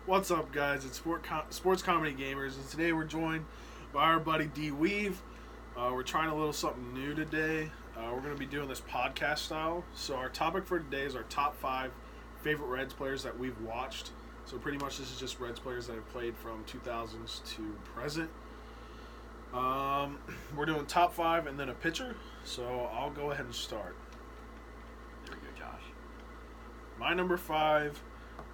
What's up, guys? It's Sports Comedy Gamers, and today we're joined by our buddy D Weave. We're trying a little something new today. We're going to be doing this podcast style. So our topic for today is our top 5 favorite Reds players that we've watched. So pretty much this is just Reds players that have played from 2000s to present. We're doing top 5 and then a pitcher. So I'll go ahead and start. There we go, Josh. My number 5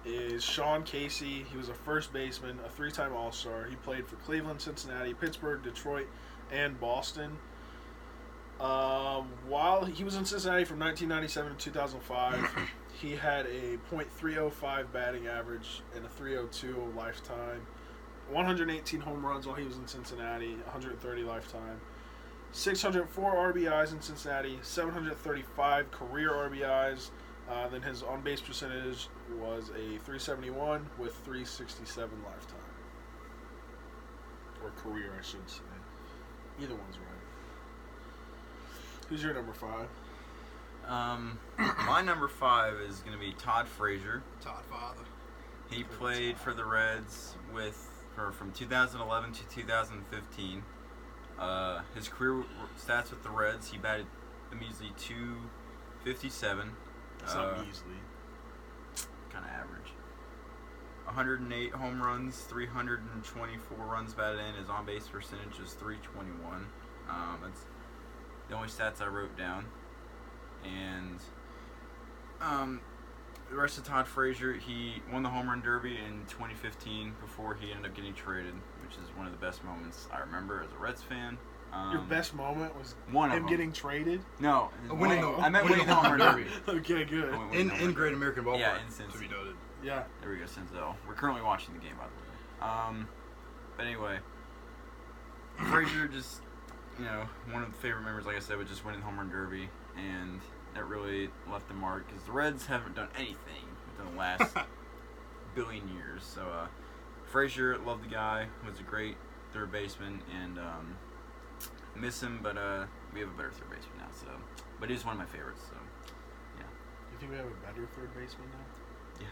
is Sean Casey. He was a first baseman, a 3-time All-Star. He played for Cleveland, Cincinnati, Pittsburgh, Detroit, and Boston. While he was in Cincinnati from 1997 to 2005, he had a .305 batting average and a .302 lifetime. 118 home runs while he was in Cincinnati, 130 lifetime. 604 RBIs in Cincinnati, 735 career RBIs. Then his on-base percentage was a .371 with .367 lifetime. Or career, I should say. Either one's right. Who's your number 5? My number 5 is going to be Todd Frazier. Todd Father. He played for the Reds from 2011 to 2015. His career stats with the Reds, he batted a measly .257. It's not measly. Kind of average. 108 home runs, 324 runs batted in. His on-base percentage is .321. That's the only stats I wrote down. And the rest of Todd Frazier, he won the Home Run Derby in 2015 before he ended up getting traded, which is one of the best moments I remember as a Reds fan. Your best moment was him getting traded? No. I meant winning the Home Run Derby. Okay, good. In Great American Ballpark. Yeah, in Cincy. To be noted. Yeah. There we go, Cinzel. We're currently watching the game, by the way. But anyway, Frazier just, one of the favorite members, like I said, was just winning the Home Run Derby, and that really left a mark, because the Reds haven't done anything within the last billion years. So, Frazier, loved the guy, was a great third baseman, and miss him, but we have a better third baseman now. So, but he's one of my favorites. So, yeah. You think we have a better third baseman now? Yeah.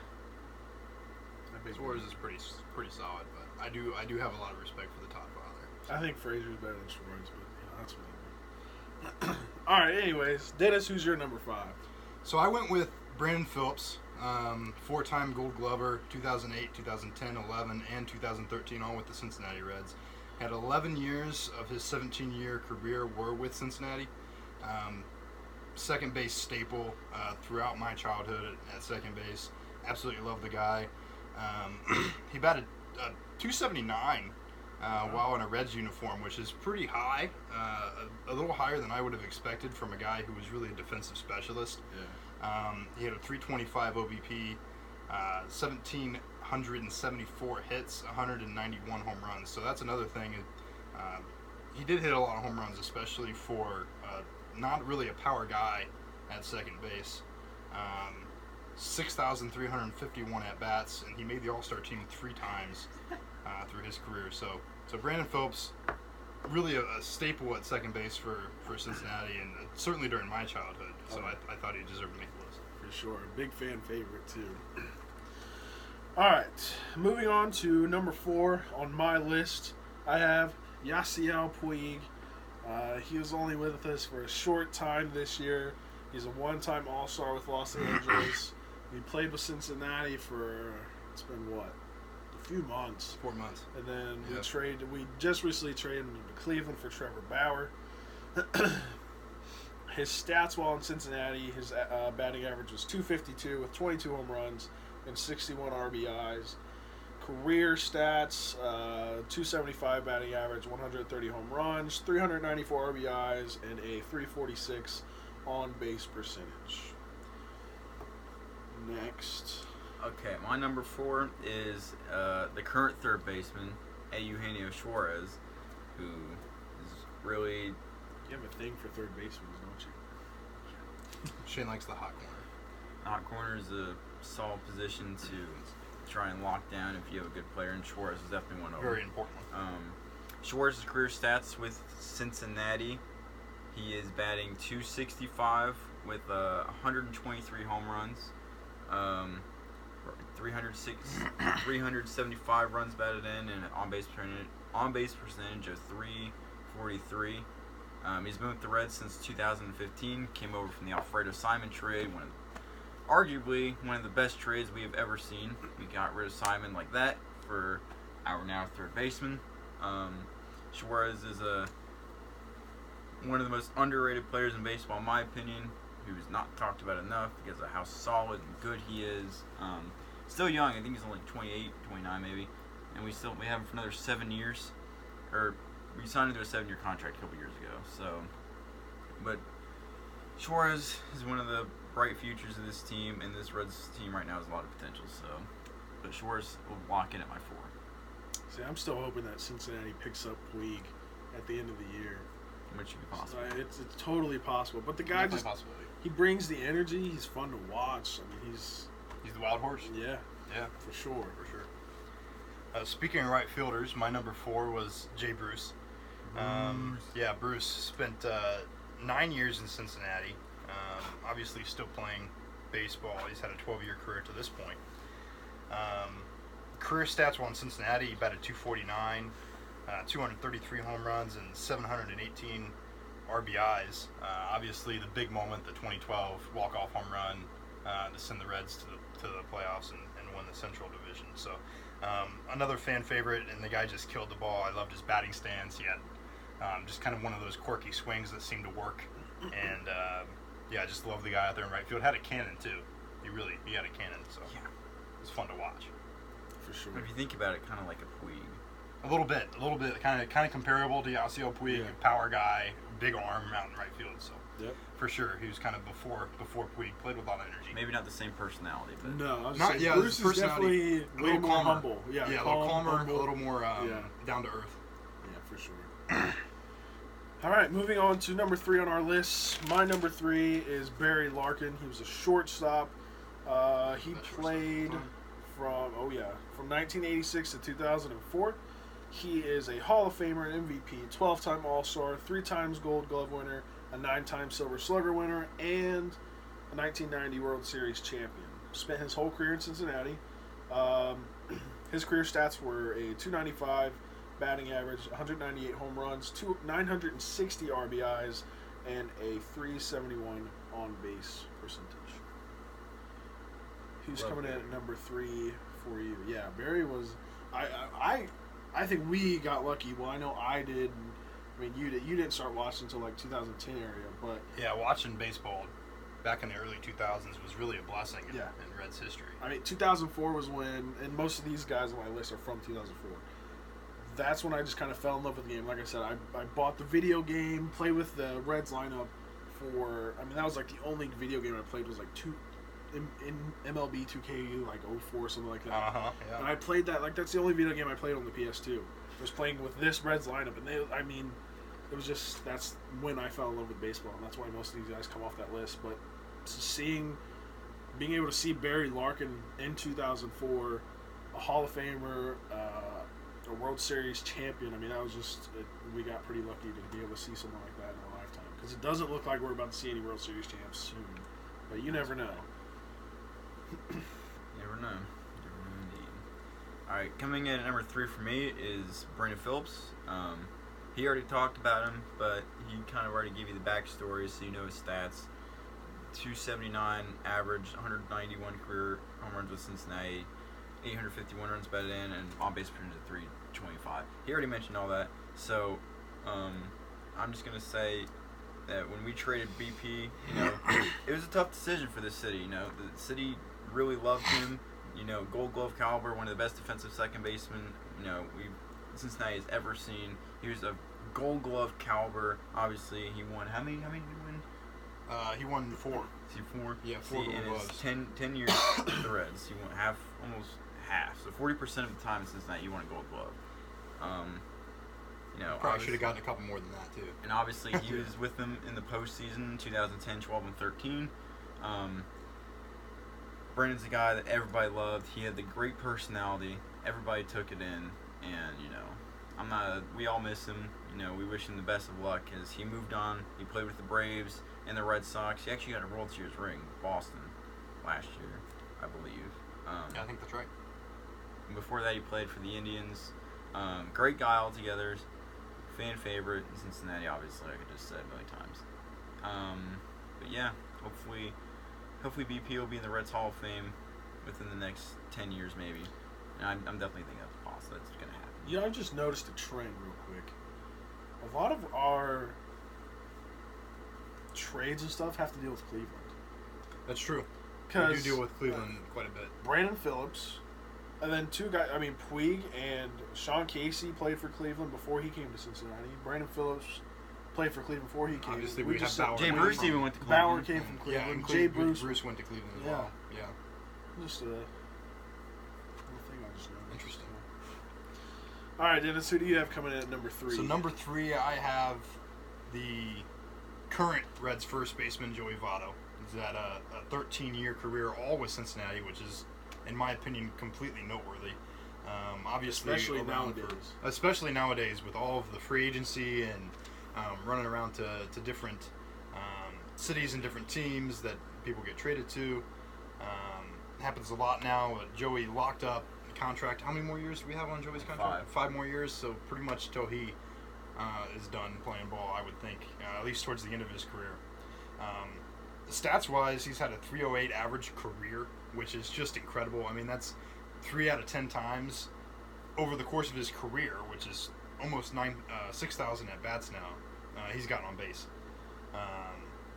Suarez is pretty solid, but I do have a lot of respect for the Todd Father. I think Frazier's better than Suarez, but that's what I mean. All right. Anyways, Dennis, who's your number 5? So I went with Brandon Phillips, 4-time Gold Glover, 2008, 2010, 11, and 2013, all with the Cincinnati Reds. Had 11 years of his 17-year career were with Cincinnati. Second base staple throughout my childhood at second base. Absolutely love the guy. He batted .279 while in a Reds uniform, which is pretty high. A little higher than I would have expected from a guy who was really a defensive specialist. Yeah. He had a .325 OBP, 1,774 hits, 191 home runs. So that's another thing. He did hit a lot of home runs, especially for not really a power guy at second base. 6,351 at-bats, and he made the All-Star team 3 times through his career. So Brandon Phillips, really a staple at second base for Cincinnati, and certainly during my childhood. So I thought he deserved to make the list. For sure. Big fan favorite, too. All right. Moving on to number 4 on my list, I have Yasiel Puig. He was only with us for a short time this year. He's a 1-time All-Star with Los Angeles. He played with Cincinnati for, it's been what? A few months. 4 months. And then we just recently traded him to Cleveland for Trevor Bauer. His stats while in Cincinnati, his batting average was .252 with 22 home runs and 61 RBIs. Career stats, .275 batting average, 130 home runs, 394 RBIs, and a .346 on-base percentage. Next. Okay, my number 4 is the current third baseman, Eugenio Suarez, who is really... You have a thing for third basemen, don't you? Shane likes the hot corner. Hot corner is a solid position to try and lock down if you have a good player, and Suarez is definitely one of them. Very important. Suarez's career stats with Cincinnati, he is batting .265 with 123 home runs, 375 runs batted in, and an on-base percentage of 343. He's been with the Reds since 2015. Came over from the Alfredo Simon trade, arguably one of the best trades we have ever seen. We got rid of Simon like that for our now third baseman. Suarez is one of the most underrated players in baseball, in my opinion, who's not talked about enough because of how solid and good he is. Still young. I think he's only 28, 29 maybe. And we have him for another 7 years. Or we signed him to a 7-year contract a couple years ago. But Suarez is one of the bright futures of this team, and this Reds team right now has a lot of potential. But Suarez will lock in at my 4. See, I'm still hoping that Cincinnati picks up Puig at the end of the year. Which should be possible. It's totally possible. But the guy he brings the energy. He's fun to watch. I mean, he's the wild horse. Yeah, for sure. Speaking of right fielders, my number 4 was Jay Bruce. Bruce spent 9 years in Cincinnati. Obviously, still playing baseball. He's had a 12-year career to this point. Career stats while in Cincinnati, he batted .249, 233 home runs, and 718 RBIs. Obviously, the big moment, the 2012 walk-off home run to send the Reds to the playoffs and win the Central Division. So, another fan favorite, and the guy just killed the ball. I loved his batting stance. He had just kind of one of those quirky swings that seemed to work. And, I just love the guy out there in right field. Had a cannon, too. He had a cannon, so it was fun to watch. For sure. But if you think about it, kind of like a Puig. A little bit, kind of comparable to Yasiel Puig, power guy, big arm out in right field. So, for sure, he was kind of before Puig, played with a lot of energy. Maybe not the same personality, but no, I was saying, Bruce is definitely a little more humble. A little calmer, humble. A little more down to earth. Yeah, for sure. All right, moving on to number 3 on our list. My number 3 is Barry Larkin. He was a shortstop. He played from 1986 to 2004. He is a Hall of Famer and MVP, 12-time All-Star, 3 times Gold Glove winner, a 9-time Silver Slugger winner, and a 1990 World Series champion. Spent his whole career in Cincinnati. His career stats were a .295 batting average, 198 home runs, 960 RBIs, and a .371 on-base percentage. Who's coming in at number 3 for you? Yeah, Barry was. I think we got lucky. Well, I know I did. I mean, you didn't start watching until like 2010 area, but watching baseball back in the early 2000s was really a blessing in Reds history. I mean, 2004 was when, and most of these guys on my list are from 2004. That's when I just kind of fell in love with the game. Like I said, I bought the video game, played with the Reds lineup that was like the only video game I played was like in MLB 2K like 04 something like that. And I played that, like that's the only video game I played on the PS2. I was playing with this Reds lineup, and that's when I fell in love with baseball, and that's why most of these guys come off that list. But being able to see Barry Larkin in 2004, a Hall of Famer, a World Series champion, that was just we got pretty lucky to be able to see someone like that in our lifetime, because it doesn't look like we're about to see any World Series champs soon. But you never know. Never know indeed. Alright, coming in at number 3 for me is Brandon Phillips. He already talked about him, but he kind of already gave you the backstory, so you know his stats. 279 average, 191 career home runs with Cincinnati, 851 runs batted in, and on-base percentage of 325. He already mentioned all that, so I'm just going to say that when we traded BP, it was a tough decision for this city. The city really loved him. Gold Glove caliber, one of the best defensive second basemen Cincinnati has ever seen. He was a Gold Glove caliber. Obviously, he won. How many did he win? He won 4. Is he 4? Yeah, 4 Gold Gloves. 10 years with the Reds, he won almost half. So 40% of the time in Cincinnati, you won a Gold Glove. Probably should have gotten a couple more than that too. And obviously, he was with them in the postseason, 2010, 12, and 13. Brandon's a guy that everybody loved. He had the great personality. Everybody took it in, and we all miss him. We wish him the best of luck as he moved on. He played with the Braves and the Red Sox. He actually got a World Series ring with Boston last year, I believe. Yeah, I think that's right. And before that, he played for the Indians. Great guy altogether. Fan favorite in Cincinnati, obviously, like I just said a million times. But yeah, hopefully BP will be in the Reds Hall of Fame within the next 10 years, maybe. And I'm definitely thinking that's possible. That's going to happen. You know, I've just noticed a trend real quick. A lot of our trades and stuff have to deal with Cleveland. That's true. We do Because deal with Cleveland quite a bit. Brandon Phillips, and then two guys. I mean, Puig and Sean Casey played for Cleveland before he came to Cincinnati. Brandon Phillips played for Cleveland before he came. Obviously, we have just said Bauer. Jay Puig Bruce from- even went to Bauer Cleveland. came from Yeah, Cleveland. and Jay Bruce. Bruce went to Cleveland as Yeah. well. Yeah. Just a little thing I just noticed. Interesting. All right, Dennis, who do you have coming in at number 3? So number 3, I have the current Reds first baseman, Joey Votto. He's had a 13-year career, all with Cincinnati, which is, in my opinion, completely noteworthy. Obviously, especially nowadays with all of the free agency and running around to different cities and different teams that people get traded to. Happens a lot now. Joey locked up contract. How many more years do we have on Joey's contract? 5 more years. So pretty much till he is done playing ball, I would think, at least towards the end of his career. Stats-wise, he's had a 308 average career, which is just incredible. I mean, that's 3 out of 10 times over the course of his career, which is almost 6,000 at-bats now. He's gotten on base.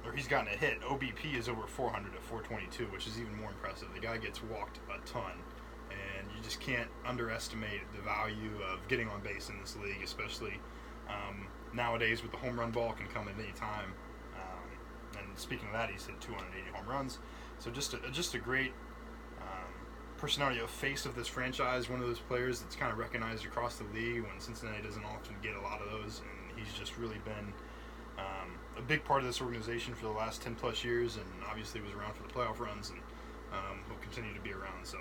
Or he's gotten a hit. OBP is over 400 at 422, which is even more impressive. The guy gets walked a ton, and you just can't underestimate the value of getting on base in this league, especially nowadays with the home run ball can come at any time. And speaking of that, he's hit 280 home runs. So just a great personality, a face of this franchise, one of those players that's kind of recognized across the league when Cincinnati doesn't often get a lot of those, and he's just really been a big part of this organization for the last 10 plus years, and obviously was around for the playoff runs, and will continue to be around. So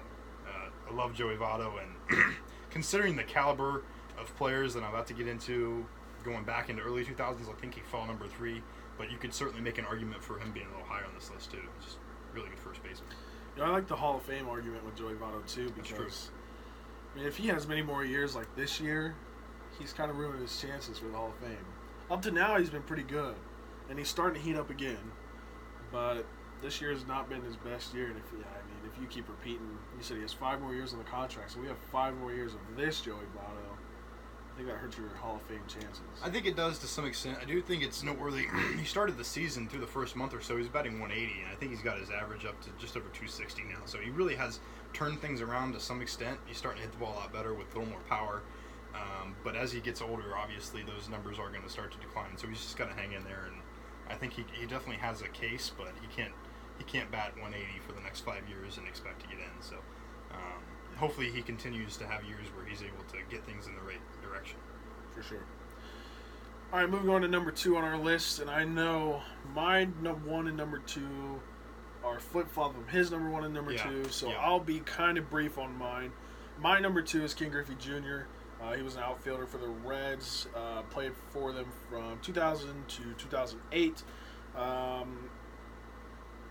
I love Joey Votto, and considering the caliber of players that I'm about to get into going back into early 2000s, I think he fell number 3, but you could certainly make an argument for him being a little higher on this list too. Just really good first baseman. You know, I like the Hall of Fame argument with Joey Votto too, because I mean, if he has many more years like this year, he's kind of ruined his chances for the Hall of Fame. Up to now, he's been pretty good, and he's starting to heat up again. But this year has not been his best year, and if you keep repeating, you said he has 5 more years on the contract, so we have 5 more years of this Joey Votto. I think that hurts your Hall of Fame chances. I think it does to some extent. I do think it's noteworthy. He started the season through the first month or so. He's batting 180, and I think he's got his average up to just over 260 now. So he really has turned things around to some extent. He's starting to hit the ball a lot better with a little more power. But as he gets older, obviously, those numbers are going to start to decline. So he's just got to hang in there. And I think he definitely has a case, but he can't bat 180 for the next 5 years and expect to get in. So hopefully he continues to have years where he's able to get things in the right direction. For sure. All right, moving on to number 2 on our list, and I know my number 1 and number 2 are flip-flop of his number 1 and number 2, so I'll be kind of brief on mine. My number 2 is Ken Griffey Jr. He was an outfielder for the Reds, played for them from 2000 to 2008.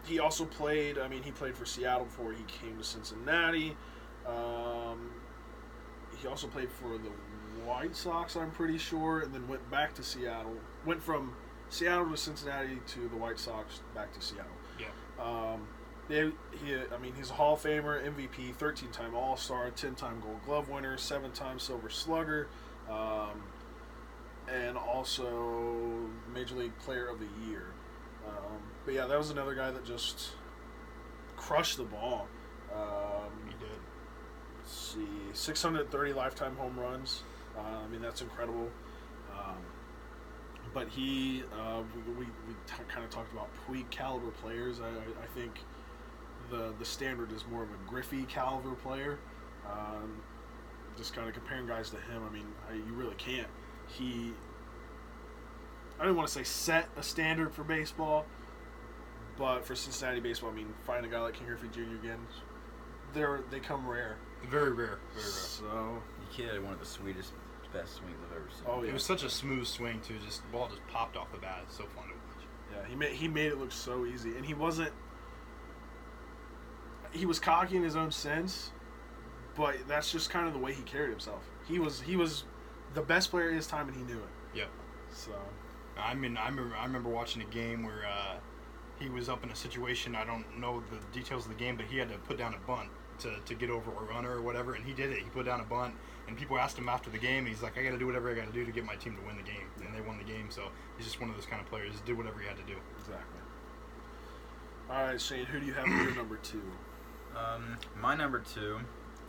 He also played, he played for Seattle before he came to Cincinnati. He also played for the White Sox, I'm pretty sure, and then went back to Seattle. Went from Seattle to Cincinnati to the White Sox, back to Seattle. Yeah. He's a Hall of Famer, MVP, 13-time All-Star, 10-time Gold Glove winner, 7-time Silver Slugger, and also Major League Player of the Year. But yeah, that was another guy that just crushed the ball. He did. Let's see, 630 lifetime home runs. That's incredible. But we kind of talked about Puig caliber players. I think the standard is more of a Griffey caliber player. Just kind of comparing guys to him, you really can't. I don't want to say set a standard for baseball, but for Cincinnati baseball, find a guy like Ken Griffey Jr. again, they come rare. Very rare. Very rare. So The kid had one of the sweetest, best swings I've ever seen. Oh, yeah. It was such a smooth swing too. Just the ball just popped off the bat. It's so fun to watch. Yeah, he made it look so easy, and he was cocky in his own sense, but that's just kind of the way he carried himself. He was the best player of his time, and he knew it. Yep. So, I mean, I remember watching a game where he was up in a situation. I don't know the details of the game, but he had to put down a bunt to get over a runner or whatever, and he did it. He put down a bunt, and people asked him after the game, and he's like, I got to do whatever I got to do to get my team to win the game, and they won the game. So he's just one of those kind of players. Did whatever he had to do. exactly. All right, Shane, who do you have as your number 2? My number 2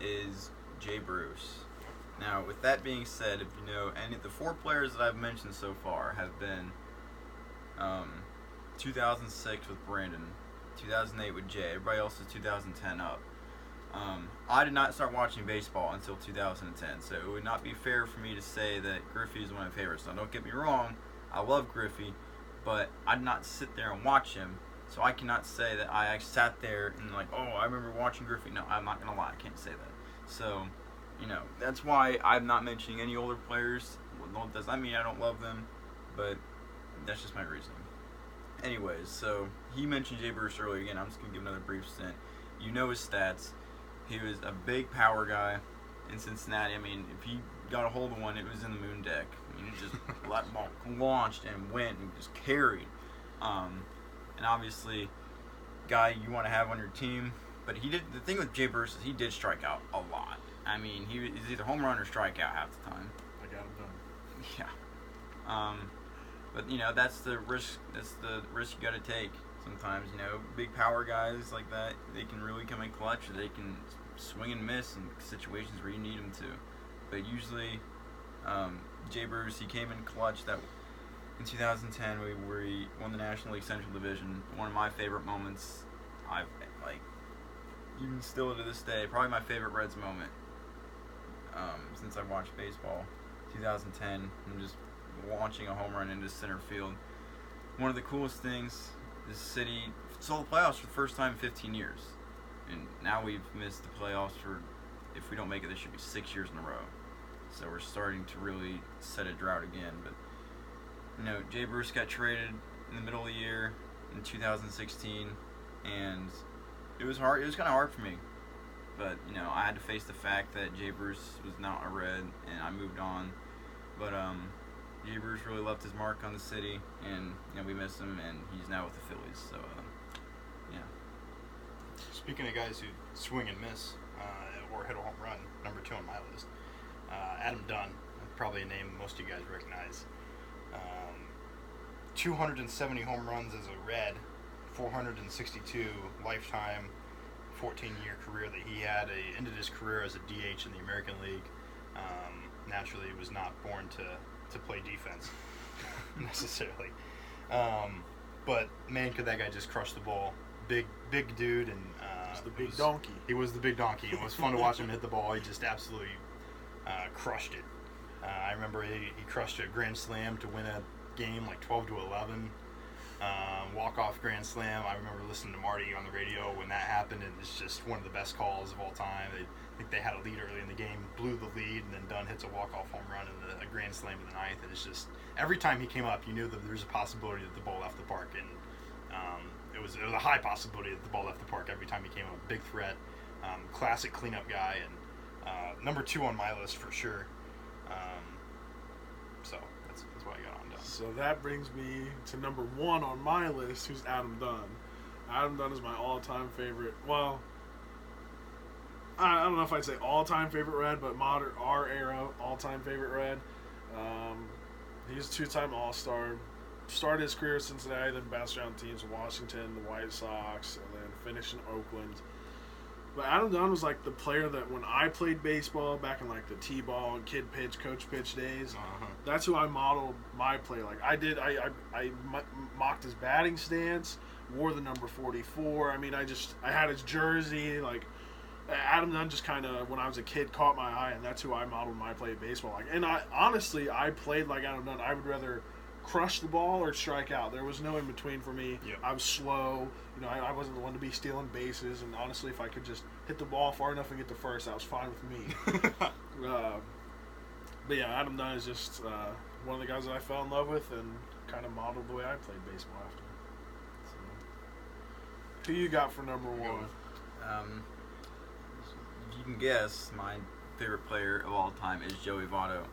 is Jay Bruce. Now, with that being said, if you know, any of the 4 players that I've mentioned so far have been 2006 with Brandon, 2008 with Jay. Everybody else is 2010 up. I did not start watching baseball until 2010, so it would not be fair for me to say that Griffey is one of my favorites. Now, don't get me wrong, I love Griffey, but I did not sit there and watch him, so I cannot say that I sat there and like, oh, I remember watching Griffey. No, I'm not going to lie, I can't say that. So, you know, that's why I'm not mentioning any older players. Well, does that mean I don't love them? But that's just my reasoning. Anyways, so he mentioned Jay Bruce earlier. Again, I'm just going to give another brief stint. You know his stats. He was a big power guy in Cincinnati. I mean, if he got a hold of one, it was in the moon deck. I mean, it just let ball launched and went and just carried. And obviously, guy you want to have on your team. But he did. The thing with Jay Bruce is he did strike out a lot. I mean, he was either home run or strikeout half the time. I got him done. Yeah. But you know that's the risk. That's the risk you got to take. Sometimes, you know, big power guys like that, they can really come in clutch, or they can swing and miss in situations where you need them to. But usually, Jay Bruce, he came in clutch that in 2010 where he won the National League Central Division. One of my favorite moments, I've like even still to this day, probably my favorite Reds moment since I watched baseball. 2010, I'm just launching a home run into center field. One of the coolest things. This city saw the playoffs for the first time in 15 years. And now we've missed the playoffs for, if we don't make it, this should be 6 years in a row. So we're starting to really set a drought again. But, you know, Jay Bruce got traded in the middle of the year in 2016. And it was hard. It was kind of hard for me. But, you know, I had to face the fact that Jay Bruce was not a Red, and I moved on. But, Jay Bruce really left his mark on the city, and you know, we miss him, and he's now with the Phillies. So, yeah. Speaking of guys who swing and miss or hit a home run, number 2 on my list, Adam Dunn, probably a name most of you guys recognize. 270 home runs as a Red, 462 lifetime, 14-year career that he had. He ended his career as a DH in the American League. Naturally, he was not born to play defense necessarily, but man, could that guy just crush the ball. Big dude, and He's the big donkey. He was the big donkey. It was fun to watch him hit the ball. He just absolutely crushed it. I remember he crushed a grand slam to win a game like 12-11, walk-off grand slam. I remember listening to Marty on the radio when that happened, and it's just one of the best calls of all time. I think they had a lead early in the game, blew the lead, and then Dunn hits a walk-off home run and a grand slam in the 9th. And it's just every time he came up, you knew that there was a possibility that the ball left the park, and it was a high possibility that the ball left the park every time he came up. Big threat, classic cleanup guy, and number 2 on my list for sure. So that's what I got on Dunn. So that brings me to number 1 on my list, who's Adam Dunn. Adam Dunn is my all-time favorite. Well, I don't know if I'd say all-time favorite Red, but modern, our era, all-time favorite Red. He's a 2-time All-Star. Started his career at Cincinnati, then bounced around teams: Washington, the White Sox, and then finished in Oakland. But Adam Dunn was like the player that when I played baseball back in like the T-ball and kid pitch, coach pitch days, that's who I modeled my play. Like I did, I mocked his batting stance, wore the number 44. I mean, I had his jersey. Like Adam Dunn just kind of, when I was a kid, caught my eye, and that's who I modeled my play of baseball like. And I played like Adam Dunn. I would rather crush the ball or strike out. There was no in between for me. Yep. I was slow. You know, I wasn't the one to be stealing bases. And honestly, if I could just hit the ball far enough and get to first, that was fine with me. But yeah, Adam Dunn is just one of the guys that I fell in love with and kind of modeled the way I played baseball after. So, who you got for number 1? you can guess, my favorite player of all time is Joey Votto.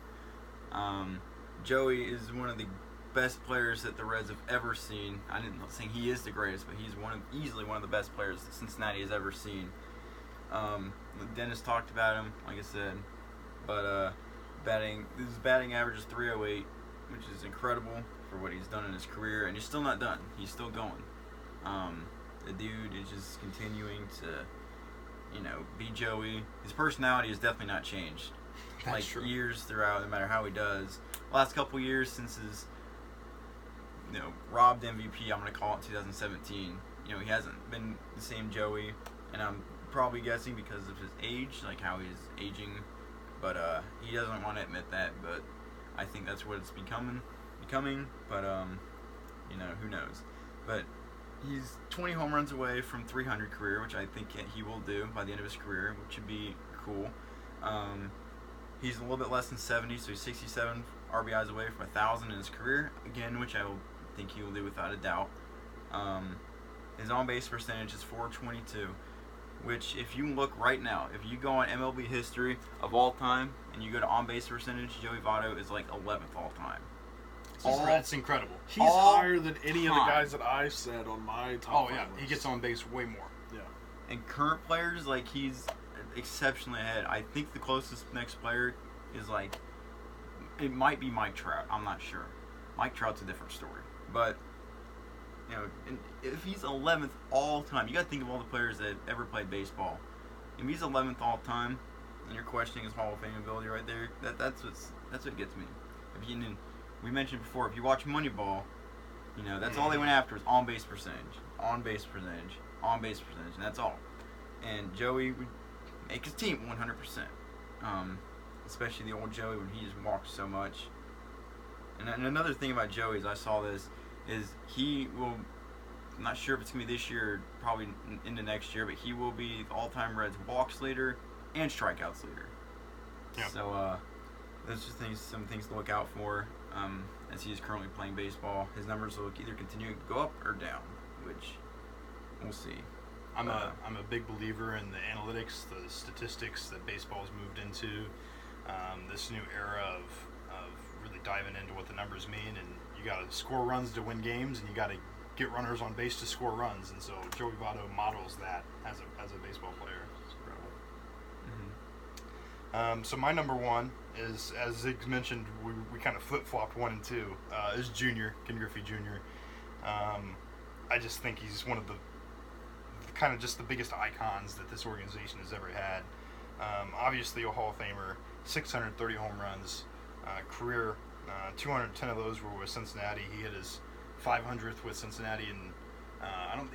Joey is one of the best players that the Reds have ever seen. I'm not saying he is the greatest, but he's easily one of the best players that Cincinnati has ever seen. Dennis talked about him, like I said, but his batting average is .308, which is incredible for what he's done in his career, and he's still not done. He's still going. The dude is just continuing to, be Joey. His personality has definitely not changed. That's true. Years throughout, no matter how he does. Last couple years since his, robbed MVP, I'm going to call it 2017, he hasn't been the same Joey, and I'm probably guessing because of his age, like how he's aging, but he doesn't want to admit that, but I think that's what it's becoming, but who knows. But he's 20 home runs away from 300 career, which I think he will do by the end of his career, which would be cool. He's a little bit less than 70, so he's 67 RBIs away from 1,000 in his career, again, which I think he will do without a doubt. His on-base percentage is .422, which if you look right now, if you go on MLB history of all time and you go to on-base percentage, Joey Votto is like 11th all time. It's incredible. He's higher than any of the guys that I've said on my top. Oh yeah, he gets on base way more. Yeah. And current players, like, he's exceptionally ahead. I think the closest next player is it might be Mike Trout. I'm not sure. Mike Trout's a different story, but if he's 11th all time, you got to think of all the players that ever played baseball. If he's 11th all time, and you're questioning his Hall of Fame ability right there, that's what gets me. We mentioned before, if you watch Moneyball, that's all they went after was on-base percentage, and that's all. And Joey would make his team 100%, especially the old Joey when he just walked so much. And another thing about Joey, as I saw this, is he will, I'm not sure if it's going to be this year or probably into next year, but he will be the all-time Reds walks leader and strikeouts leader. Yeah. So those are some things to look out for as he is currently playing baseball. His numbers will either continue to go up or down, which we'll see. I'm a big believer in the analytics, the statistics that baseball has moved into. This new era of really diving into what the numbers mean, and you got to score runs to win games, and you got to get runners on base to score runs, and so Joey Votto models that as a baseball player. It's incredible. Mm-hmm. So my number one is, as Ziggs mentioned, we kind of flip-flopped 1 and 2, is Junior, Ken Griffey Jr. I just think he's one of the kind of just the biggest icons that this organization has ever had. Obviously a Hall of Famer, 630 home runs, career, 210 of those were with Cincinnati. He hit his 500th with Cincinnati, and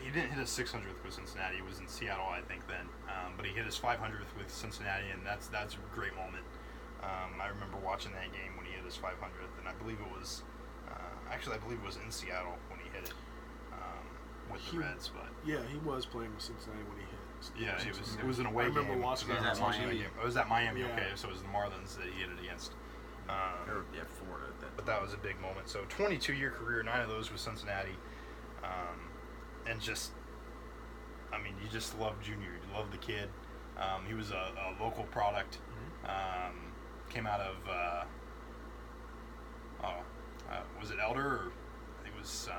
he didn't hit his 600th with Cincinnati. He was in Seattle, I think, then. But he hit his 500th with Cincinnati, and that's a great moment. I remember watching that game when he hit his 500th, and I believe it was in Seattle when he hit it with the Reds. But yeah, he was playing with Cincinnati when he hit. Yeah, it was an away game. I remember watching that on Miami. TV. It was at Miami, Yeah. okay, so it was the Marlins that he hit it against. Florida. But that was a big moment. So 22-year career, 9 of those with Cincinnati. And just, you just love Junior. You love the kid. He was a local product. Came out of, was it Elder? Or I think it was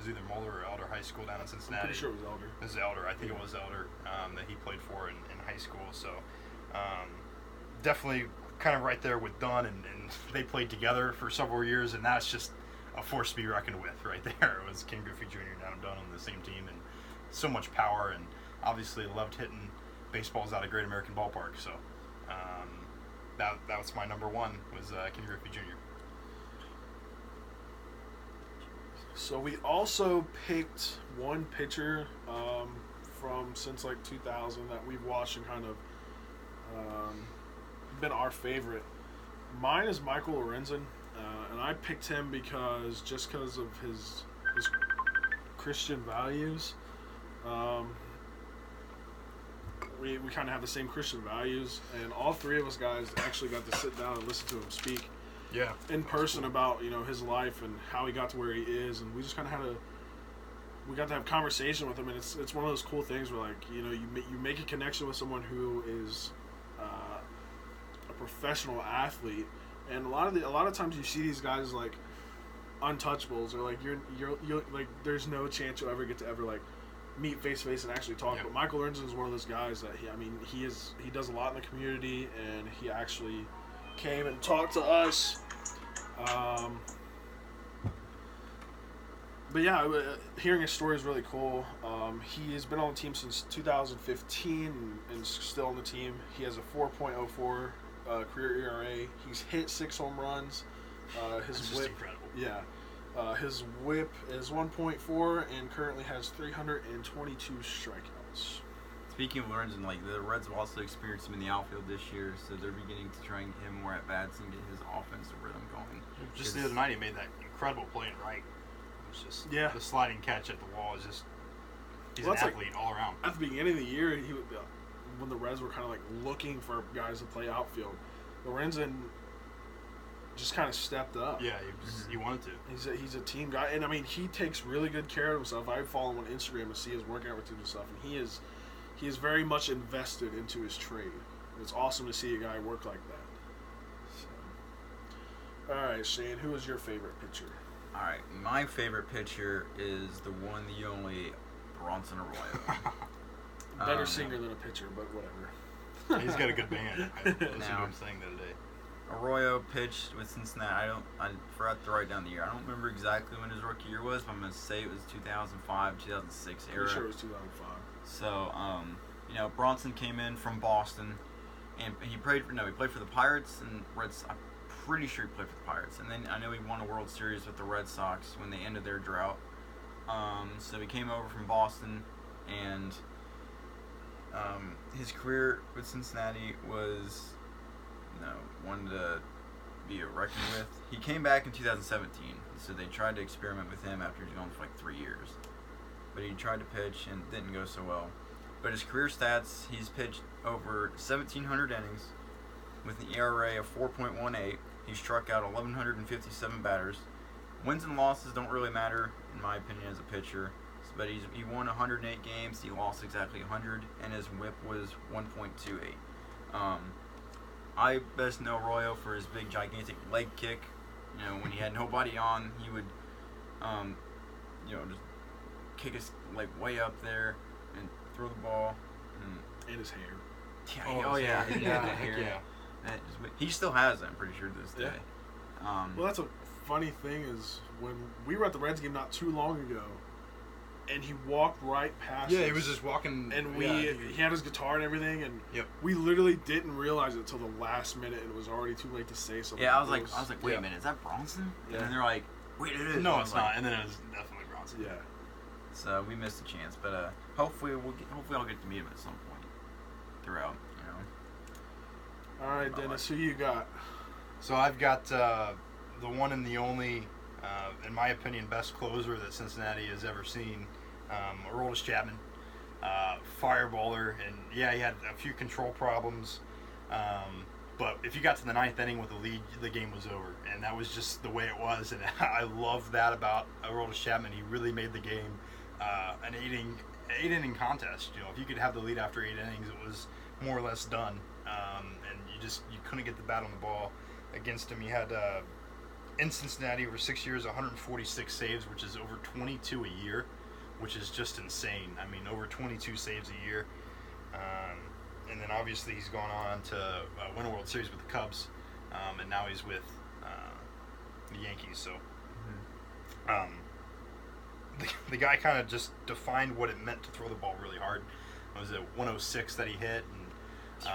either Moeller or Elder High School down in Cincinnati. I'm pretty sure it was Elder. It was Elder. I think it was Elder that he played for in high school. So definitely kind of right there with Dunn, and they played together for several years, and that's just a force to be reckoned with right there. It was Ken Griffey Jr. and Dunn on the same team, and so much power, and obviously loved hitting baseballs out of Great American Ballpark. So that was my number one, was Ken Griffey Jr. So we also picked one pitcher since 2000 that we've watched and kind of been our favorite. Mine is Michael Lorenzen, and I picked him because of his Christian values. We kind of have the same Christian values, and all three of us guys actually got to sit down and listen to him speak. Yeah. In person about his life and how he got to where he is, and we just kind of we got to have conversation with him, and it's one of those cool things where you make a connection with someone who is professional athlete, and a lot of times you see these guys like untouchables, or like you're like there's no chance you'll ever get to ever like meet face to face and actually talk. Yep. But Michael Lorenzen is one of those guys that he does a lot in the community, and he actually came and talked to us. But yeah, hearing his story is really cool. He has been on the team since 2015 and is still on the team. He has a 4.04 career ERA. He's hit 6 home runs. His That's whip, just incredible. yeah. His whip is 1.4 and currently has 322 strikeouts. Speaking of Lorenzen, like the Reds have also experienced him in the outfield this year, so they're beginning to try and get him more at bats and get his offensive rhythm going. Just the other night, he made that incredible play in right. It was just Yeah. the sliding catch at the wall is just he's Well, an that's like- athlete all around. At the beginning of the year, when the Reds were kind of like looking for guys to play outfield, Lorenzen just kind of stepped up. Yeah, he wanted to. He's a team guy, and I mean he takes really good care of himself. I follow him on Instagram to see his workout routine and stuff, and he is very much invested into his trade. It's awesome to see a guy work like that. So. All right, Shane, who is your favorite pitcher? All right, my favorite pitcher is the one, the only Bronson Arroyo. Better singer than a pitcher, but whatever. He's got a good band. I listened to Now- him sing the other day. Arroyo pitched with Cincinnati. I forgot to write down the year. I don't remember exactly when his rookie year was, but I'm gonna say it was 2005, 2006 era. Pretty sure it was 2005. So, Bronson came in from Boston, and he played for the Pirates and Reds. I'm pretty sure he played for the Pirates, and then I know he won a World Series with the Red Sox when they ended their drought. So he came over from Boston, and his career with Cincinnati was one to be reckoned with. He came back in 2017, so they tried to experiment with him after he'd gone for like 3 years. But he tried to pitch and didn't go so well. But his career stats, he's pitched over 1,700 innings with an ERA of 4.18. He struck out 1,157 batters. Wins and losses don't really matter, in my opinion, as a pitcher. But he won 108 games. He lost exactly 100, and his WHIP was 1.28. I best know Arroyo for his big, gigantic leg kick. When he had nobody on, he would, just kick his leg way up there and throw the ball. And his hair. Yeah, he had the hair. Yeah. He still has it, I'm pretty sure, to this Yeah. day. Well, that's a funny thing is when we were at the Reds game not too long ago, and he walked right past Yeah, us. he was just walking. And yeah, he had his guitar and everything, and Yep. we literally didn't realize it till the last minute, and it was already too late to say something. Yeah, I was It like, wait a minute, is that Bronson? Yeah. And then they're like, wait, it is. No, And I it's was like, not. And then it was definitely Bronson. yeah. So we missed a chance, but hopefully I'll get to meet him at some point throughout. All right, Dennis, who you got? So I've got the one and the only, in my opinion, best closer that Cincinnati has ever seen, Aroldis Chapman, fireballer, and yeah, he had a few control problems, but if you got to the ninth inning with a lead, the game was over, and that was just the way it was, and I love that about Aroldis Chapman. He really made the game an eight inning contest. If you could have the lead after 8 innings, it was more or less done, and you couldn't get the bat on the ball. Against him, he had in Cincinnati over 6 years 146 saves, which is over 22 a year, which is just insane. I mean, over 22 saves a year. And then obviously he's gone on to win a World Series with the Cubs, and now he's with the Yankees. So the guy kind of just defined what it meant to throw the ball really hard. It was a 106 that he hit, and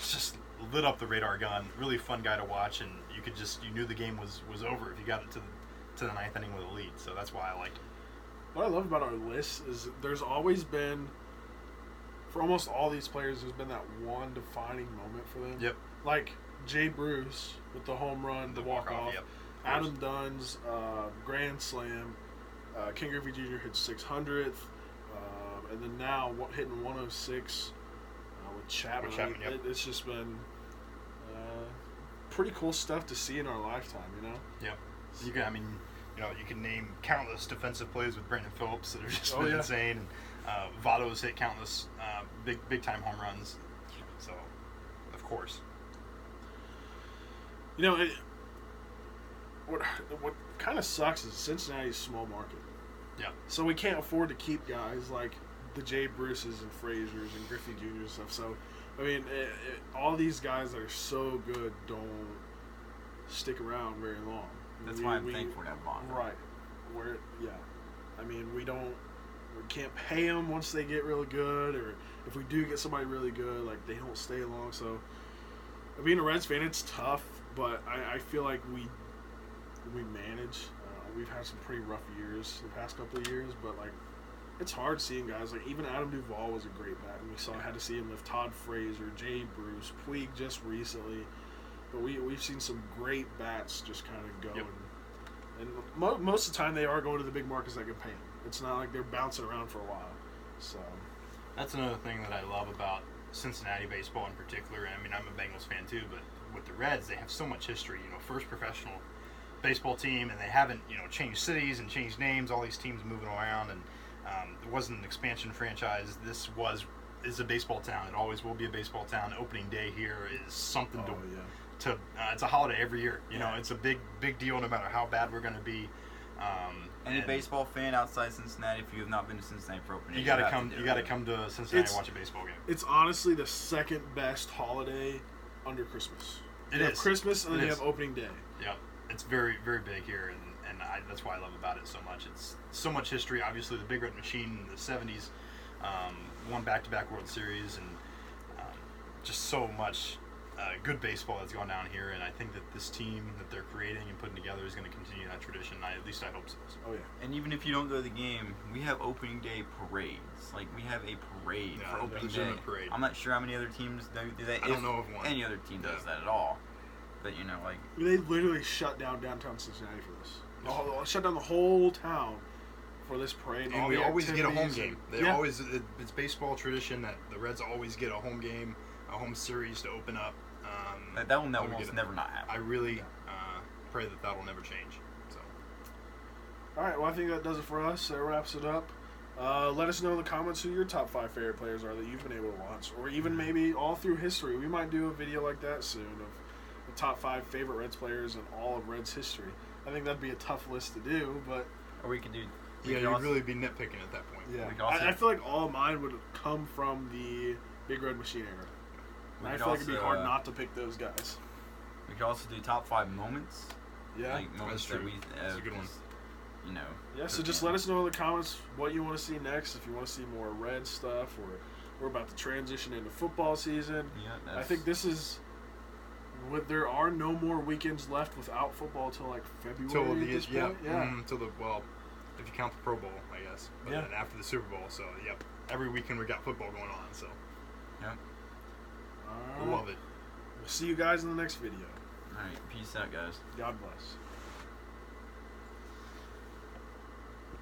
just lit up the radar gun. Really fun guy to watch, and you knew the game was over if you got it to the ninth inning with a lead. So that's why I liked it. What I love about our list is there's always been, for almost all these players, there's been that one defining moment for them. Yep. Like Jay Bruce with the home run, the walk-off. Yep. Adam Dunn's grand slam. Ken Griffey Jr. hit 600th. And then now hitting 106 with Chapman. Chapman, yep. It's just been pretty cool stuff to see in our lifetime, Yep. You can name countless defensive plays with Brandon Phillips that are just Oh, yeah. insane. And Votto's hit countless big time home runs. So, of course. You know, what kind of sucks is Cincinnati's a small market. Yeah. So we can't afford to keep guys like the Jay Bruces and Frazier's and Griffey Jr. and stuff. So, I mean, all these guys that are so good don't stick around very long. That's why I'm thankful to have Bond. Right. I mean, we can't pay them once they get really good, or if we do get somebody really good, like, they don't stay long. So, being a Reds fan, it's tough, but I feel like we manage. We've had some pretty rough years the past couple of years, but, like, it's hard seeing guys like even Adam Duvall was a great bat, and we had to see him lift Todd Frazier, Jay Bruce, Puig just recently. But we've seen some great bats just kind of go, and most of the time they are going to the big markets that can pay them. It's not like they're bouncing around for a while. So that's another thing that I love about Cincinnati baseball in particular. I mean, I'm a Bengals fan too, but with the Reds, they have so much history. You know, first professional baseball team, and they haven't changed cities and changed names. All these teams moving around, and it wasn't an expansion franchise. This is a baseball town. It always will be a baseball town. Opening day here is something it's a holiday every year. You know, it's a big deal no matter how bad we're going to be. Any baseball fan outside Cincinnati, if you have not been to Cincinnati for opening, you got to come. You got to come to Cincinnati and watch a baseball game. It's honestly the second best holiday under Christmas. You have Christmas, and then you have opening day. Yeah, it's very, very big here, and that's why I love about it so much. It's so much history. Obviously, the Big Red Machine in the '70s won back-to-back World Series, and just so much good baseball that's gone down here. And I think that this team that they're creating and putting together is going to continue that tradition. At least I hope so. Oh yeah. And even if you don't go to the game, we have opening day parades. Like, we have a parade for opening day. Parade. I'm not sure how many other teams do that. I don't know of one. Any other team does that at all. But they literally shut down downtown Cincinnati for this. Shut down the whole town for this parade. And we always get a home game. It's baseball tradition that the Reds always get a home game, a home series to open up. That will almost never not happen. I really pray that will never change. So. All right, well, I think that does it for us. That wraps it up. Let us know in the comments who your top 5 favorite players are that you've been able to watch, or even maybe all through history. We might do a video like that soon of the top 5 favorite Reds players in all of Reds history. I think that'd be a tough list to do, but... Or we could do... you'd really be nitpicking at that point. Yeah. I feel like all of mine would come from the Big Red Machine era. And I feel like it'd be hard not to pick those guys. We could also do top 5 moments. Yeah. Like moments that we... That's a good one. Yeah, so just let us know in the comments what you want to see next. If you want to see more Red stuff, or we're about to transition into football season. Yeah, I think this is... There are no more weekends left without football till like February at this point. If you count the Pro Bowl, I guess. But then after the Super Bowl, so every weekend we got football going on. So All right. Love it. We'll see you guys in the next video. All right, peace out, guys. God bless.